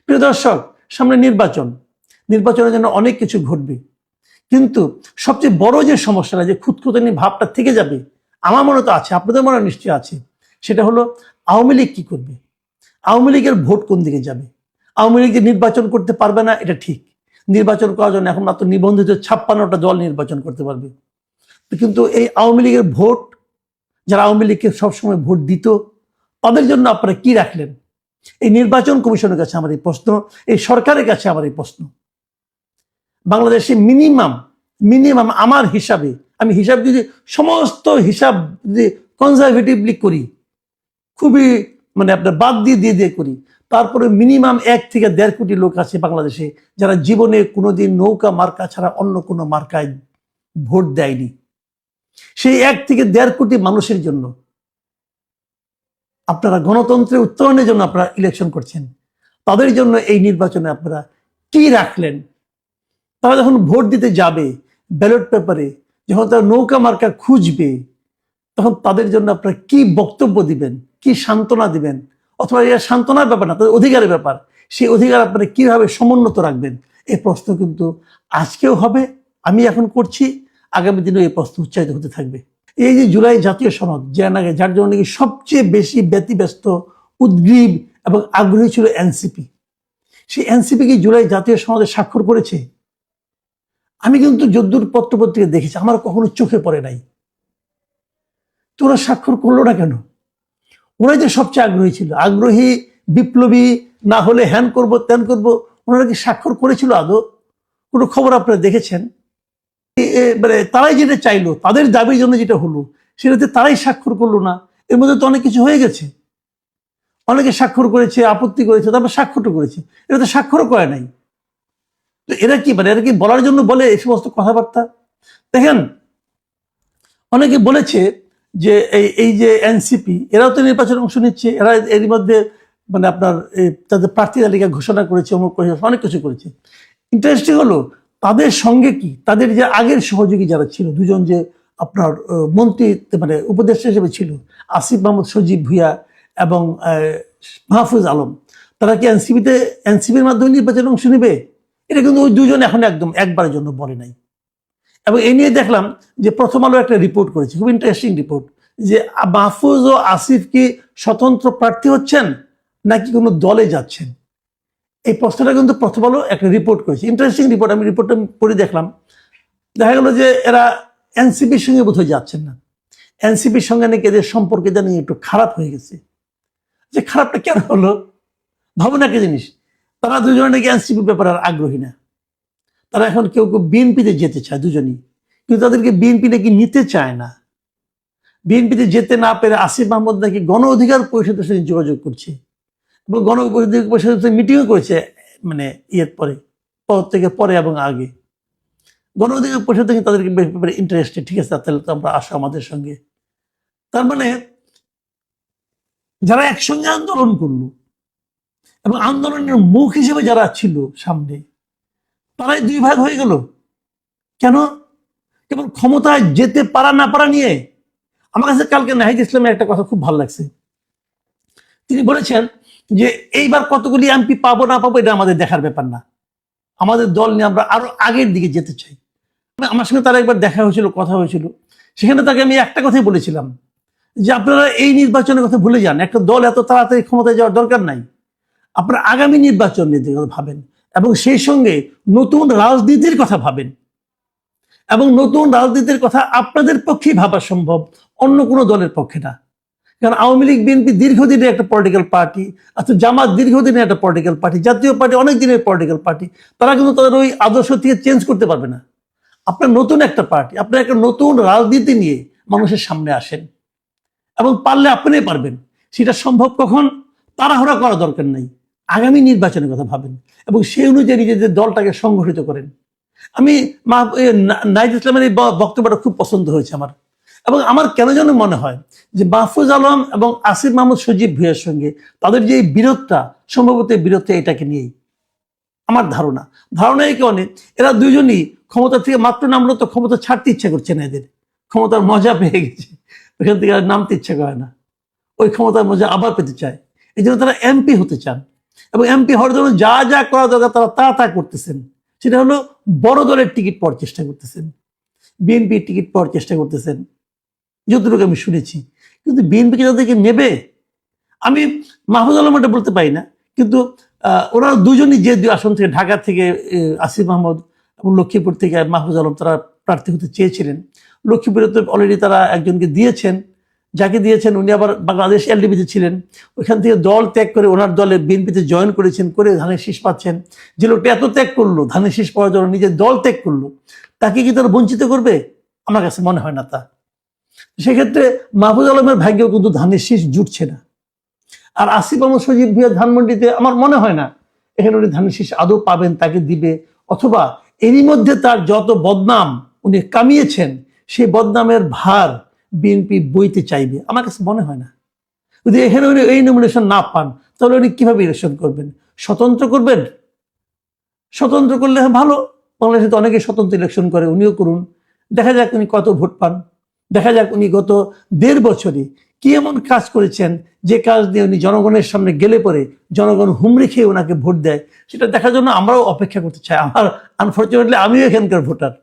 প্রিয় দর্শক, সামনে নির্বাচনের জন্য অনেক কিছু ঘটবে, কিন্তু সবচেয়ে বড় যে সমস্যাটা, যে খুঁতখুঁতানি ভাবটা থেকে যাবে, আমার মনে তো আছে, আপনাদের মনে নিশ্চয়ই আছে, সেটা হলো আওয়ামী লীগ কি করবে, আওয়ামী লীগের ভোট কোন দিকে যাবে। আওয়ামী লীগ যে নির্বাচন করতে পারবে না এটা ঠিক, নির্বাচন করার জন্য এখন মাত্র নিবন্ধিত 56টা দল নির্বাচন করতে পারবে, কিন্তু এই আওয়ামী লীগের ভোট, যারা আওয়ামী লীগকে সবসময় ভোট দিত, তাদের জন্য আপনারা কি রাখলেন? এই নির্বাচন কমিশনের কাছে আমার এই প্রশ্ন, এই সরকারের কাছে আমার এই প্রশ্ন। বাংলাদেশে মিনিমাম আমার হিসাবে, আমি হিসাব যদি সমস্ত হিসাব যদি কনজারভেটিভলি করি, খুবই আপনার বাদ দিয়ে করি, তারপরে মিনিমাম 1 থেকে 1.5 কোটি লোক আছে বাংলাদেশে যারা জীবনে কোনোদিন নৌকা মার্কা ছাড়া অন্য কোনো মার্কায় ভোট দেয়নি। সেই 1 থেকে 1.5 কোটি মানুষের জন্য আপনারা গণতন্ত্রের উত্তরণের জন্য আপনারা ইলেকশন করছেন, তাদের জন্য এই নির্বাচনে আপনারা কি রাখলেন? তারা যখন ভোট দিতে যাবে, ব্যালট পেপারে যখন তারা নৌকা মার্কা খুঁজবে, তখন তাদের জন্য আপনারা কি বক্তব্য দিবেন, কি সান্ত্বনা দিবেন? অথবা এটা সান্ত্বনার ব্যাপার না, তাদের অধিকারের ব্যাপার, সেই অধিকার আপনারা কিভাবে সমুন্নত রাখবেন? এই প্রশ্ন কিন্তু আজকেও হবে, আমি এখন করছি, আগামী দিনেও এই প্রশ্ন উচ্চারিত হতে থাকবে। এই যে জুলাই জাতীয় সনদ, যার জন্য নাকি সবচেয়ে বেশি ব্যতিব্যস্ত, উদ্গ্রীব এবং আগ্রহী ছিল এনসিপি, সেই এনসিপি কি জুলাই জাতীয় সনদে স্বাক্ষর করেছে? আমি কিন্তু যদ্দূর পত্রপত্রিকা দেখেছি, আমার কখনো চোখে পড়ে নাই। তো ওরা স্বাক্ষর করলো না কেন? ওরাই যে সবচেয়ে আগ্রহী ছিল, আগ্রহী বিপ্লবী, না হলে হ্যান করব ত্যান করব, ওনারা কি স্বাক্ষর করেছিল আদৌ? কোনো খবর আপনারা দেখেছেন? তারাই যেটা চাইলো, তাদের দাবির জন্য যেটা হলো, সেটাতে তারাই স্বাক্ষর করলো না। এর মধ্যে তো অনেক কিছু হয়ে গেছে, অনেকে স্বাক্ষর করেছে, আপত্তি করেছে, তারপর স্বাক্ষরও করেছে, এটা তো স্বাক্ষরও করে নাই। তো এরা কি বলার জন্য বলে এই সমস্ত কথাবার্তা? দেখেন, অনেকে বলেছে যে এই যে এনসিপি, এরাও তো নির্বাচনে অংশ নিচ্ছে, এরা এর মধ্যে আপনার তাদের প্রার্থী তালিকা ঘোষণা করেছে, অমুক করেছে, অনেক কিছু করেছে। ইন্টারেস্টিং হলো, তাদের সঙ্গে কি তাদের যে আগের সহযোগী যারা ছিল, দুজন যে আপনার মন্ত্রী উপদেষ্টা হিসেবে ছিল, আসিফ মাহমুদ সজীব ভুঁইয়া এবং মাহফুজ আলম, তারা কি এনসিপির মাধ্যমে নির্বাচনে অংশ নেবে? এটা কিন্তু ওই দুজন এখন একদম একবারের জন্য বলে নাই। এবং এই নিয়ে দেখলাম যে প্রথম আলো একটা রিপোর্ট করেছে, খুব ইন্টারেস্টিং রিপোর্ট, যে মাহফুজ ও আসিফ কি স্বতন্ত্র প্রার্থী হচ্ছেন নাকি কোনো দলে যাচ্ছেন? এই প্রশ্নটা কিন্তু প্রথম আলো একটা রিপোর্ট করেছে, ইন্টারেস্টিং রিপোর্ট। আমি রিপোর্টটা পড়ে দেখলাম, দেখা গেল যে এরা এনসিপির সঙ্গে বোধহয় যাচ্ছেন না, এনসিপির সঙ্গে নাকি এদের সম্পর্কে জানি একটু খারাপ হয়ে গেছে। যে খারাপটা কেন হলো ভাবুন একটা জিনিস, তারা দুজনে নাকি এনসিপির ব্যাপারে আর আগ্রহী না, তারা এখন কেউ বিএনপিতে যেতে চায় দুজনই, কিন্তু তাদেরকে বিএনপি নাকি নিতে চায় না। বিএনপিতে যেতে না পেরে আসিফ মাহমুদ নাকি গণ অধিকার পরিষদের সাথে যোগাযোগ করছে এবং গণ অধিকার পরিষদের সাথে মিটিংও করেছে, ইয়ের পরে, পদ থেকে পরে এবং আগে। গণ অধিকার পরিষদ থেকে তাদেরকে ব্যাপারে ইন্টারেস্টেড, ঠিক আছে, তাহলে তো আমরা আসো আমাদের সঙ্গে। তার যারা একসঙ্গে আন্দোলন করলো এবং আন্দোলনের মুখ হিসেবে যারা ছিল সামনে, তারাই 2 ভাগ হয়ে গেল কেন? কেবল ক্ষমতায় যেতে পারা না পারা নিয়ে। আমার কাছে কালকে নাহিদ ইসলামের একটা কথা খুব ভালো লাগছে, তিনি বলেছেন যে এইবার কতগুলি এমপি পাবো না পাবো এটা আমাদের দেখার ব্যাপার না, আমাদের দল নিয়ে আমরা আরো আগের দিকে যেতে চাই। আমার সঙ্গে তারা একবার দেখা হয়েছিল, কথা হয়েছিল, সেখানে তাকে আমি একটা কথাই বলেছিলাম যে আপনারা এই নির্বাচনের কথা ভুলে যান, একটা দল এত তাড়াতাড়ি ক্ষমতায় যাওয়ার দরকার নাই, আপনারা আগামী নির্বাচন নিয়ে ভাবেন এবং সেই সঙ্গে নতুন রাজনীতির কথা ভাবেন, এবং নতুন রাজনীতির কথা আপনাদের পক্ষেই ভাবা সম্ভব, অন্য কোনো দলের পক্ষে না। কারণ আওয়ামী লীগ বিএনপি দীর্ঘদিনের একটা পলিটিক্যাল পার্টি, অর্থাৎ জামাত দীর্ঘদিনের একটা পলিটিক্যাল পার্টি, জাতীয় পার্টি অনেক দিনের পলিটিক্যাল পার্টি, তারা কিন্তু তাদের ওই আদর্শ থেকে চেঞ্জ করতে পারবে না। আপনার নতুন একটা পার্টি, আপনার একটা নতুন রাজনীতি নিয়ে মানুষের সামনে আসেন এবং পারলে আপনিই পারবেন। সেটা সম্ভব কখন? তাড়াহুড়া করা দরকার নাই, আগামী নির্বাচনের কথা ভাবেন এবং সেই অনুযায়ী নিজেদের দলটাকে সংগঠিত করেন। আমি নাহিদ ইসলামের এই বক্তব্যটা খুব পছন্দ হয়েছে আমার, এবং আমার কেন যেন মনে হয় যে মাহফুজ আলম এবং আসিফ মাহমুদ সজীব ভুঁইয়ার সঙ্গে তাদের যে বিরোধটা, সম্ভবত বিরোধটা এটাকে নিয়েই আমার ধারণা এই কারণে, এরা দুজনই ক্ষমতা থেকে মাত্র নামলো তো ক্ষমতা ছাড়তে ইচ্ছা করছে না, এদের ক্ষমতার মজা পেয়ে গেছে, ওইখান থেকে আর নামতে ইচ্ছা করে না, ওই ক্ষমতার মজা আবার পেতে চায়, এই জন্য তারা এমপি হতে চান। এবং এমপি হওয়ার জন্য যা যা করা দরকার তারা তা করতেছেন। সেটা হলো বড় দলের টিকিট পাওয়ার চেষ্টা করতেছেন, বিএনপির টিকিট পাওয়ার চেষ্টা করতেছেন, যতটুকু আমি শুনেছি। কিন্তু বিএনপিকে তাদেরকে নেবে, আমি মাহফুজ আলম এটা বলতে পারি না, কিন্তু ওরা দুজনই যে দুই আসন থেকে, ঢাকা থেকে আসিফ মাহমুদ এবং লক্ষ্মীপুর থেকে মাহফুজ আলম, তারা প্রার্থী হতে চেয়েছিলেন। লক্ষ্মীপুরে তো অলরেডি তারা একজনকে দিয়েছেন, যাকে দিয়েছেন উনি আবার বাংলাদেশ এলডিপিতে ছিলেন, ওইখান থেকে দল ত্যাগ করে ওনার দলে বিএনপিতে জয়েন করেছেন, করে ধানের শীষ পাচ্ছেন। যে লোকটা এত ত্যাগ করলো, ধানের শীষ পাওয়ার জন্য নিজের দল ত্যাগ করলো, তাকে কি তারা বঞ্চিত করবে? আমার কাছে মনে হয় না তা। সেক্ষেত্রে মাহফুজ আলমের ভাগ্যেও কিন্তু ধানের শীষ জুটছে না। আর আসিফ আহমদ সজীব ভুঁইয়া ধানমন্ডিতে আমার মনে হয় না এখানে উনি ধানের শীষ আদৌ পাবেন, তাকে দিবে। অথবা এরই মধ্যে তার যত বদনাম উনি কামিয়েছেন, সেই বদনামের ভার বিএনপি বইতে চাইবে, আমার কাছে মনে হয় না। যদি এখানে উনি এই নমিনেশন না পান, তাহলে উনি কিভাবে ইলেকশন করবেন? স্বতন্ত্র করবেন? স্বতন্ত্র করলে ভালো, বাংলাদেশে তো অনেকে স্বতন্ত্র ইলেকশন করে, উনিও করুন। দেখা যাক উনি কত ভোট পান, দেখা যাক উনি গত 1.5 বছরে কি এমন কাজ করেছেন যে কাজ দিয়ে উনি জনগণের সামনে গেলে পরে জনগণ হুমড়ি খেয়ে ওনাকে ভোট দেয়, সেটা দেখার জন্য আমরাও অপেক্ষা করতে চাই। আমার আনফর্চুনেটলি আমিও এখানকার ভোটার।